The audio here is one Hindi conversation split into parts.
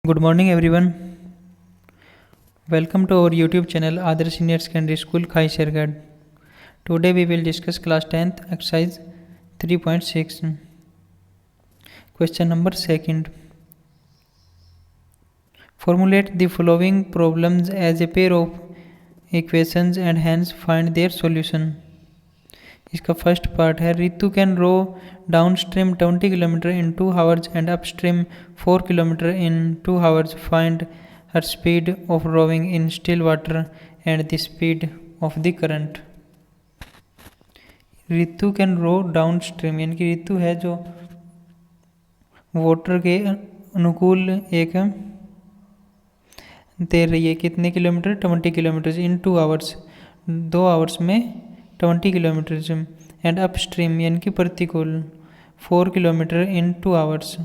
Good morning everyone. Welcome to our YouTube channel Adarsh Senior Secondary School Khaisargarh. Today we will discuss class 10th exercise 3.6. Question number 2. Formulate the following problems as a pair of equations and hence find their solution. इसका फर्स्ट पार्ट है Ritu can row downstream 20 kilometre in 2 hours and upstream 4 kilometre in 2 hours find her speed of rowing in still water and the speed of the current. Ritu can row downstream यानी कि रितु है जो वाटर के अनुकूल एक तैर रही है कितने किलोमीटर 20 किलोमीटर इन 2 आवर्स 2 आवर्स में 20 किलोमीटर एंड अप स्ट्रीम यानी कि प्रतिकूल 4 किलोमीटर इन 2 आवर्स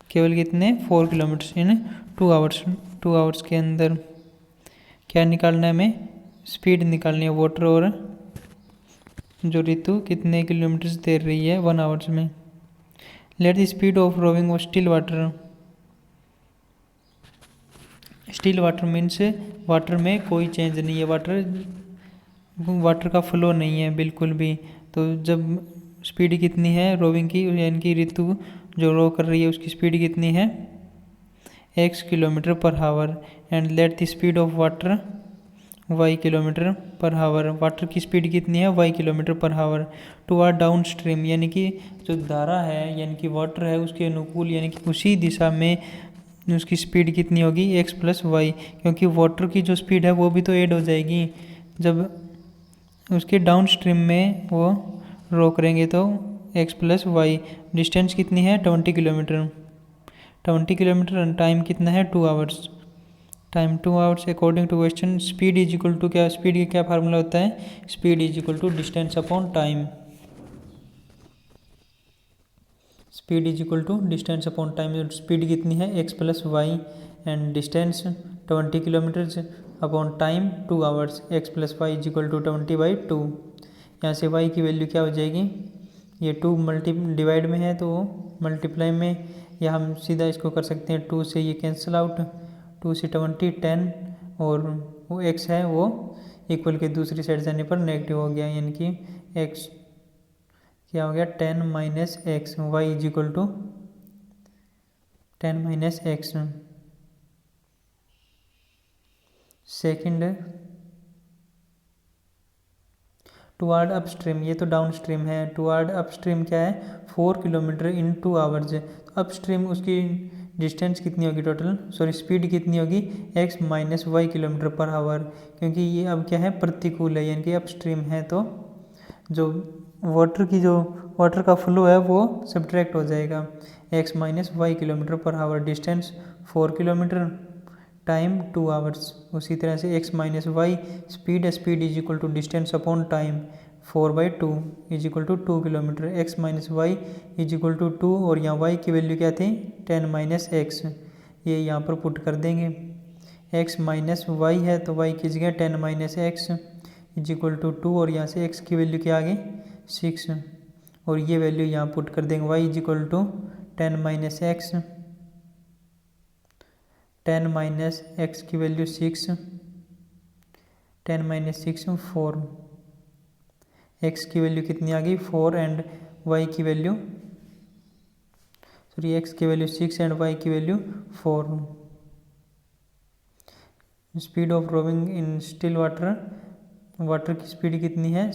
केवल कितने 4 किलोमीटर इन 2 आवर्स के अंदर क्या निकालना है हमें स्पीड निकालनी है वाटर और जो ऋतु कितने किलोमीटर तैर रही है 1 आवर्स में। Let the speed of rowing of still water means water में कोई चेंज नहीं है वाटर का फ्लो नहीं है बिल्कुल भी। तो जब स्पीड कितनी है रोविंग की यानी कि ऋतु जो रो कर रही है उसकी स्पीड कितनी है x kilometre per our and let the speed of water y kilometre per our. Water की स्पीड कितनी है y kilometre per our toward down stream यानी कि जो धारा है यानी कि वाटर है उसके अनुकूल यानी कि उसी दिशा में उसकी स्पीड कितनी होगी x प्लस वाई क्योंकि वाटर की जो स्पीड है वो भी तो ऐड हो जाएगी जब उसके डाउन स्ट्रीम में वो रो करेंगे तो x प्लस वाई। डिस्टेंस कितनी है 20 किलोमीटर एंड टाइम कितना है 2 hours time 2 hours according to question speed is equal to क्या स्पीड का क्या फार्मूला होता है speed is equal to distance upon time. Speed is equal to distance upon time speed कितनी है x plus y and distance 20 kilometre अपॉन time 2 hours x plus y is equal to 20/2। यहाँ से y की वैल्यू क्या हो जाएगी ये 2 डिवाइड में है तो मल्टीप्लाई में या हम सीधा इसको कर सकते हैं 2 से ये कैंसिल आउट 2 से 20 10 और वो x है वो इक्वल के दूसरी साइड जाने पर नेगेटिव हो गया यानी कि x क्या हो गया 10 minus x y is equal to 10 minus x. Second toward upstream ये तो डाउन स्ट्रीम है टुवर्ड अपस्ट्रीम क्या है 4 किलोमीटर इन 2 आवर्स अपस्ट्रीम उसकी डिस्टेंस कितनी होगी टोटल स्पीड कितनी होगी x minus y kilometre per hour क्योंकि ये अब क्या है प्रतिकूल है यानी कि अपस्ट्रीम है तो जो वाटर का फ्लो है वो सब्ट्रैक्ट हो जाएगा x minus y kilometre per hour distance 4 kilometre time 2 hours. उसी तरह से x minus y speed is equal to distance upon time 4/2 is equal to 2 kilometre x minus y is equal to 2 और यहाँ y की वैल्यू क्या थी 10 माइनस एक्स ये यहाँ पर पुट कर देंगे x माइनस वाई है तो y की जगह 10 minus x is equal to 2 और यहाँ से x की वैल्यू क्या आ गई 6 और ये वैल्यू यहाँ पुट कर देंगे y is equal to 10 minus x 10 minus x की वैल्यू 6 10 माइनस 6 4 x की वैल्यू कितनी आ गई 4 एंड y की वैल्यू x की वैल्यू 6 एंड y की value 4। Speed of rowing in still water की स्पीड कितनी है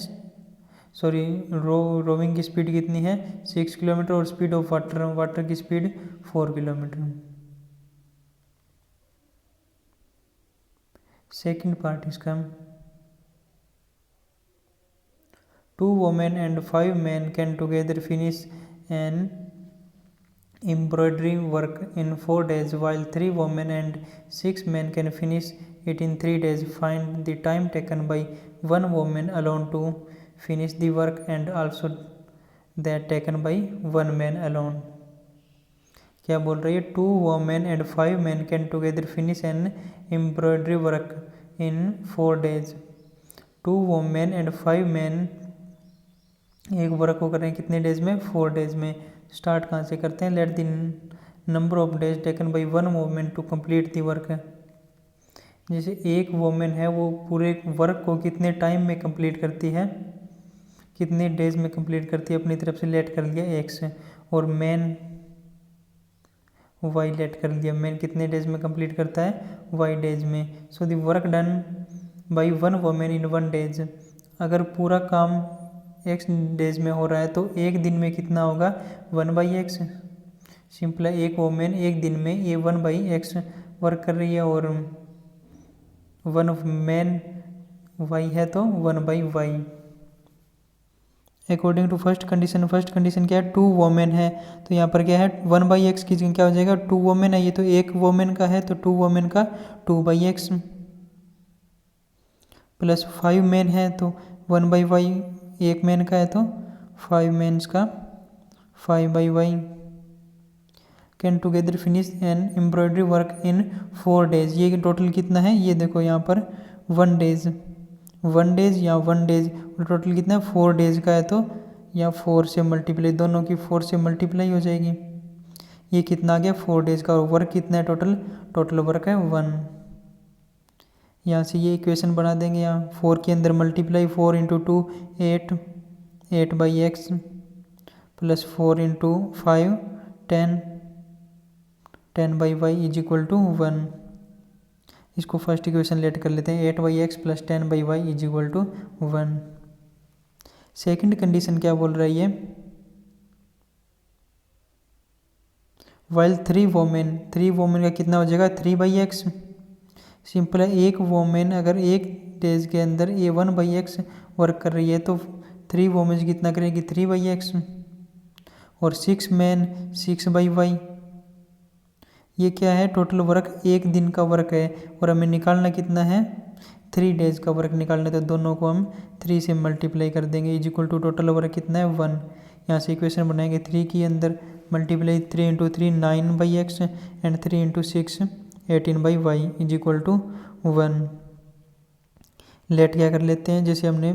रोविंग की स्पीड कितनी है 6 किलोमीटर और स्पीड ऑफ वाटर की स्पीड 4 किलोमीटर। सेकेंड पार्ट इसका 2 women and 5 men can together finish an embroidery work in 4 days while 3 women and 6 men can finish it in 3 days. Find the time taken by one woman alone to finish the work and also that taken by one man alone। क्या बोल रही है 2 women and 5 men can together finish an embroidery work in 4 days। 2 women and 5 men एक वर्क को कर रहे हैं कितने डेज में 4 डेज में। स्टार्ट कहाँ से करते हैं number of days taken by one women to complete the work. जैसे एक वोमेन है वो पूरे वर्क को कितने टाइम में कंप्लीट करती है, कितने डेज में कंप्लीट करती है, अपनी तरफ से लेट कर लिया एक्स, और मैन वाई लेट कर लिया। मैन कितने डेज में कंप्लीट करता है, वाई डेज में। So the work done by one women in one days. अगर पूरा काम एक्स डेज में हो रहा है तो एक दिन में कितना होगा, 1/x। सिंपल है, एक वोमेन एक दिन में ये 1/x वर्क कर रही है, और वन मैन वाई है तो 1/y। According to first condition क्या है, 2 वोमेन है, तो यहाँ पर क्या है 1/x की क्या हो जाएगा, 2 वोमेन है, ये तो एक वोमेन का है तो 2 वोमेन का 2/x, प्लस 5 मैन है तो 1/y, एक मैन का है तो 5 मैन्स का 5/y। Can together finish an embroidery work in 4 days. ये टोटल कितना है, ये देखो यहाँ पर 1 डेज या 1 डेज, टोटल कितना है 4 डेज का है, तो यहाँ 4 से मल्टीप्लाई, दोनों की 4 से मल्टीप्लाई हो जाएगी। ये कितना आ गया 4 डेज का, और वर्क कितना है टोटल वर्क है 1। यहाँ से ये इक्वेशन बना देंगे, यहाँ 4 के अंदर multiply, 4 × 2 8, 8/x, plus 4 × 5 10, 10/y is equal to 1। इसको फर्स्ट इक्वेशन लेट कर लेते हैं, 8/x plus 10/y is equal to 1। Second condition क्या बोल रही है, वाइल 3 वोमेन का कितना हो जाएगा 3/x। सिंपल है, एक वोमेन अगर एक डेज के अंदर ये 1/x वर्क कर रही है तो 3 वोमेन कितना करेगी 3/x, और 6 मैन 6/y। ये क्या है, टोटल वर्क एक दिन का वर्क है, और हमें निकालना कितना है 3 डेज का वर्क निकालना, तो दोनों को हम 3 से मल्टीप्लाई कर देंगे, is equal to total work कितना है 1। यहाँ से इक्वेशन बनाएंगे, 3 के अंदर multiply 3 × 3 9/x and 3 × 6 18/y is equal to 1। Let क्या कर लेते हैं, जैसे हमने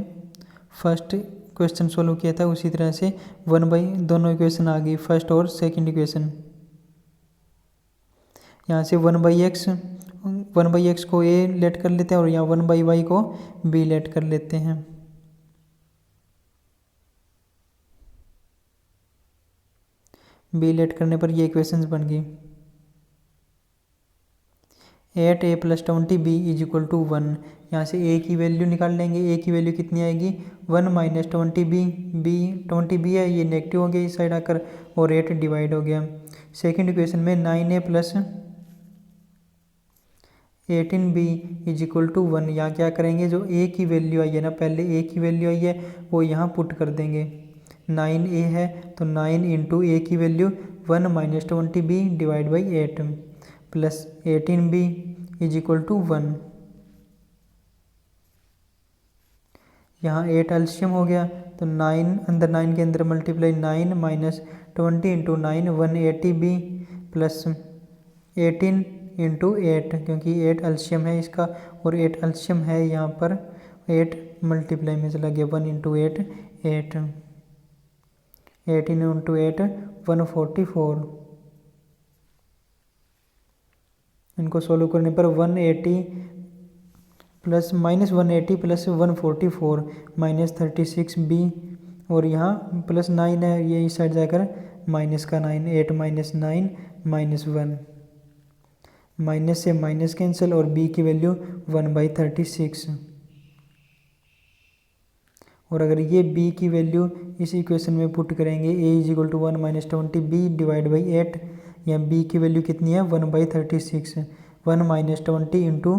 फर्स्ट क्वेश्चन सोल्व किया था उसी तरह से दोनों इक्वेशन आ गई, फर्स्ट और सेकंड इक्वेशन। यहाँ से 1/x को a लेट कर लेते हैं, और यहाँ 1/y को b लेट कर लेते हैं। b लेट करने पर ये इक्वेशंस बन गई, 8a + 20b is equal to 1। यहाँ से a की वैल्यू निकाल लेंगे, a की वैल्यू कितनी आएगी 1 - 20b, 20b है ये नेगेटिव हो गया इस साइड आकर, और 8 डिवाइड हो गया। सेकंड इक्वेशन में 9a + 18b is equal to 1। यहाँ क्या करेंगे, जो a की वैल्यू आई है ना, पहले a की वैल्यू आई है वो यहाँ पुट कर देंगे, 9a है तो 9 × a की value 1 - 20b divide by 8 plus 18b is equal to 1। यहाँ 8 एलसीएम हो गया, तो 9 अंदर 9 के अंदर मल्टीप्लाई 9 - 20 × 9 180b प्लस 18 × 8, क्योंकि 8 एलसीएम है इसका, और 8 एलसीएम है यहाँ पर, 8 मल्टीप्लाई में चला गया, 1 × 8 8, 18 × 8 144। इनको सोल्व करने पर 180 प्लस -180 प्लस 144 -36b, और यहाँ प्लस 9 है, ये इस साइड जाकर माइनस का 9, 8 - 9 -1, माइनस से माइनस कैंसिल, और b की वैल्यू 1/36। और अगर ये b की वैल्यू इस इक्वेशन में पुट करेंगे, a is equal to 1 - 20b divide by 8, या b की वैल्यू कितनी है 1/36, 1 - 20 into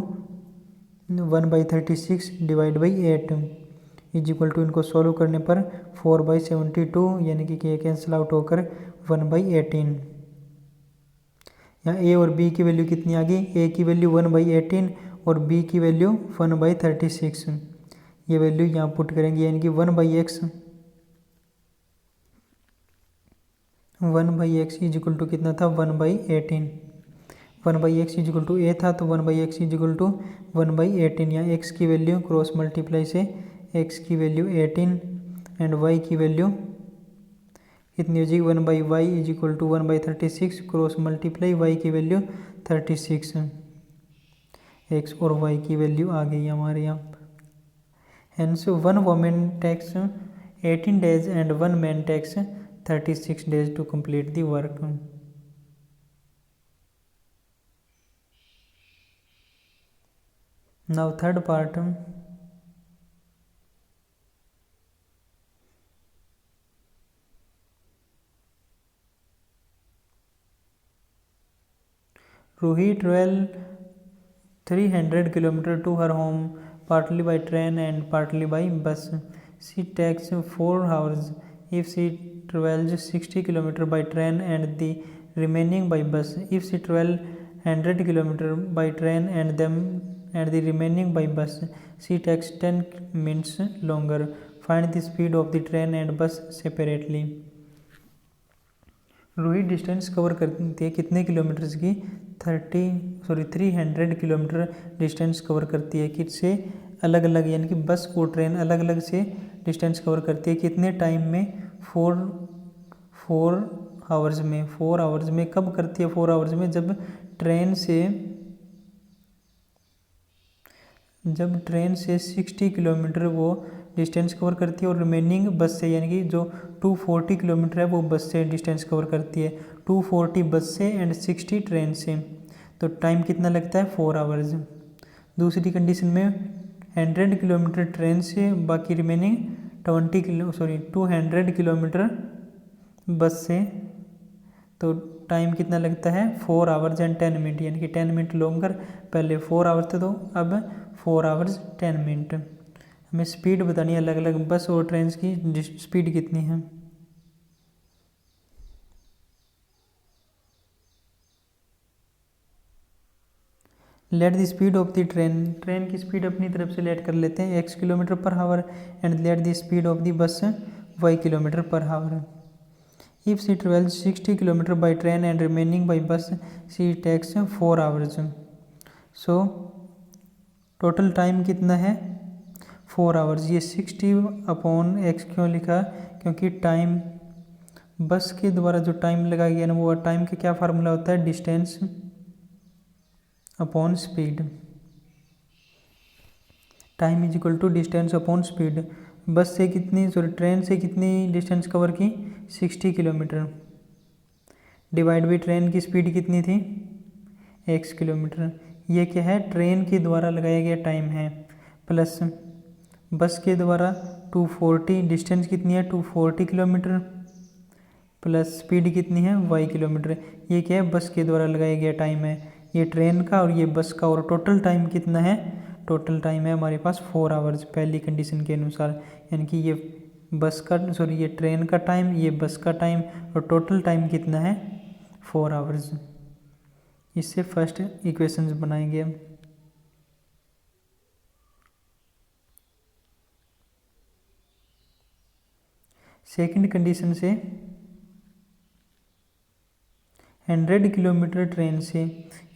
1/36 divide by 8 is equal to, इनको सॉल्व करने पर 4/72, यानी कि ये कैंसिल आउट होकर 1/18। यहाँ a और b की वैल्यू कितनी आ गई, a की वैल्यू 1/18 और b की वैल्यू 1/36। ये वैल्यू यहाँ पुट करेंगे, यानी कि 1/x इज इक्वल टू कितना था 1/18। 1/x is equal to a था, तो 1/x इज इक्वल टू 1/18। यहाँ x की वैल्यू क्रॉस मल्टीप्लाई से x की वैल्यू 18 एंड y की वैल्यू कितनी हो जाएगी 1/y is equal to 1/36 cross multiply y की वैल्यू 36, x और y की वैल्यू आ गई हमारे यहाँ। Hence one woman takes 18 days and one man takes 36 days to complete the work. Now third part. Ruhi traveled 300 km to her home, partly by train and partly by bus. She takes 4 hours if she travels 60 km by train and the remaining by bus. If she travels 100 km by train and the remaining by bus, she takes 10 minutes longer. Find the speed of the train and bus separately. Ruhi distance cover करती है कितने किलोमीटर्स की 300 किलोमीटर डिस्टेंस कवर करती है। किससे अलग अलग, यानी कि बस और ट्रेन अलग अलग से डिस्टेंस कवर करती है कितने टाइम में, 4 आवर्स में। 4 आवर्स में कब करती है 4 आवर्स में, जब ट्रेन से 60 किलोमीटर वो डिस्टेंस कवर करती है और रिमेनिंग बस से, यानी कि जो 240 किलोमीटर है वो बस से डिस्टेंस कवर करती है। 240 बस से एंड 60 ट्रेन से, तो टाइम कितना लगता है 4 आवर्स। दूसरी कंडीशन में 100 किलोमीटर ट्रेन से, बाकी रिमेनिंग 200 किलोमीटर बस से, तो टाइम कितना लगता है 4 आवर्स एंड 10 मिनट, यानी कि 10 मिनट लॉन्गर। पहले 4 आवर्स थे तो अब 4 आवर्स 10 मिनट। हमें स्पीड बतानी है अलग अलग बस और ट्रेन की स्पीड कितनी है। Late the speed of the train की स्पीड अपनी तरफ से लेट कर लेते हैं x kilometre per hour and let the speed of the bus y kilometre per hour. If C travels 60 kilometre by train and remaining by bus C takes 4 hours. So total time कितना है 4 आवर्स। ये 60/x क्यों लिखा, क्योंकि टाइम बस के द्वारा जो टाइम लगाया गया ना, वो टाइम का क्या फार्मूला होता है, distance upon speed. Time is equal to distance upon speed. Bus से कितनी, ट्रेन से कितनी डिस्टेंस कवर की 60 किलोमीटर, डिवाइड बाई ट्रेन की स्पीड कितनी थी x किलोमीटर। ये क्या है, ट्रेन के द्वारा लगाया गया टाइम है, प्लस बस के द्वारा 240, डिस्टेंस कितनी है 240 किलोमीटर, प्लस स्पीड कितनी है y किलोमीटर। ये क्या है, बस के द्वारा लगाया गया टाइम है, ये ट्रेन का और ये बस का। और टोटल टाइम कितना है, टोटल टाइम है हमारे पास 4 आवर्स पहली कंडीशन के अनुसार। यानी कि ये ये ट्रेन का टाइम, ये बस का टाइम, और टोटल टाइम कितना है 4 आवर्स। इससे फर्स्ट इक्वेशंस बनाएंगे हम। सेकंड कंडीशन से 100 किलोमीटर ट्रेन से,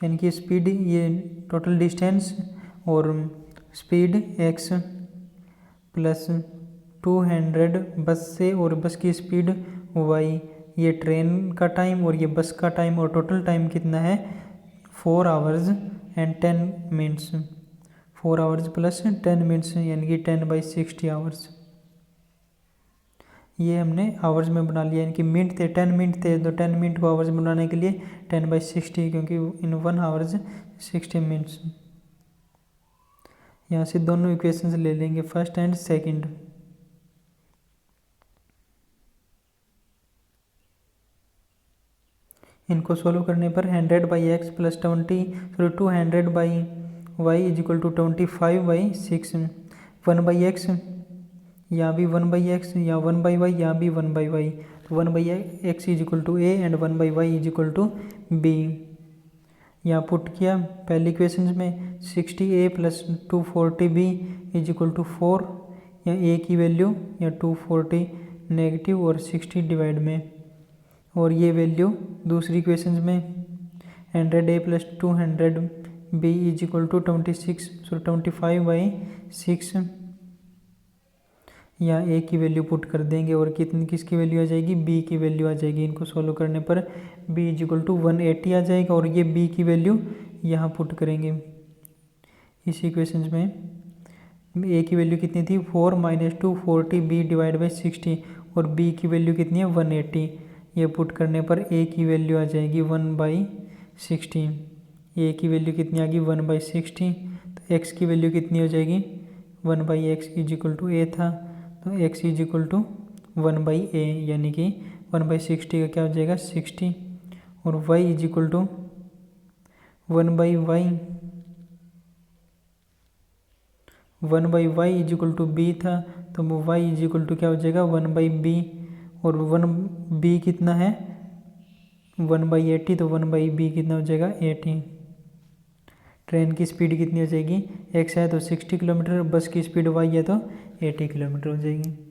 यानी कि स्पीड, ये टोटल डिस्टेंस और स्पीड x प्लस 200 बस से और बस की स्पीड y, ये ट्रेन का टाइम और ये बस का टाइम, और टोटल टाइम कितना है 4 hours and 10 minutes. 4 hours plus 10 minutes, यानी कि 10/60 आवर्स। ये हमने आवर्स में बना लिया, यानी कि मिनट थे 10 मिनट थे, तो 10 मिनट को आवर्स में बनाने के लिए 10/60, क्योंकि इन 1 आवर्स 60 मिनट्स। यहाँ से दोनों इक्वेशंस ले लेंगे, फर्स्ट एंड सेकंड। इनको सोल्व करने पर 100/x plus 200/y is equal to 25/6। 1/x यहाँ भी 1/x, यहाँ 1/y, यहाँ भी 1/y, तो 1/x is equal to a and 1/y is equal to b। यहाँ पुट किया पहली इक्वेशन में 60a plus 240b is equal to 4, या a की वैल्यू या 240 नेगेटिव और 60 डिवाइड में, और ये वैल्यू दूसरी इक्वेशन में 100a plus 200b is equal to 25/6। यहाँ ए की वैल्यू पुट कर देंगे और कितनी किसकी वैल्यू आ जाएगी, बी की वैल्यू आ जाएगी। इनको सॉल्व करने पर बी इज इक्वल टू 180 आ जाएगा और ये बी की वैल्यू यहाँ पुट करेंगे इस इक्वेशन में। ए की वैल्यू कितनी थी 4 - 2 40 बी डिवाइड बाई 60 और बी की वैल्यू कितनी है 180। ये पुट करने पर ए की वैल्यू आ जाएगी 1/60। ए की वैल्यू कितनी आ गई 1/60। तो एक्स की वैल्यू कितनी हो जाएगी 1/x इज इक्वल टू ए था, तो x is equal to 1/a यानी कि 1/60 का क्या हो जाएगा 60 और y is equal to 1/y is equal to b था, तो y इज इक्वल टू क्या हो जाएगा 1/b और 1b कितना है 1/80, तो 1/b कितना हो जाएगा 80। ट्रेन की स्पीड कितनी हो जाएगी x है तो 60 किलोमीटर, बस की स्पीड y है तो 80 किलोमीटर हो जाएगी।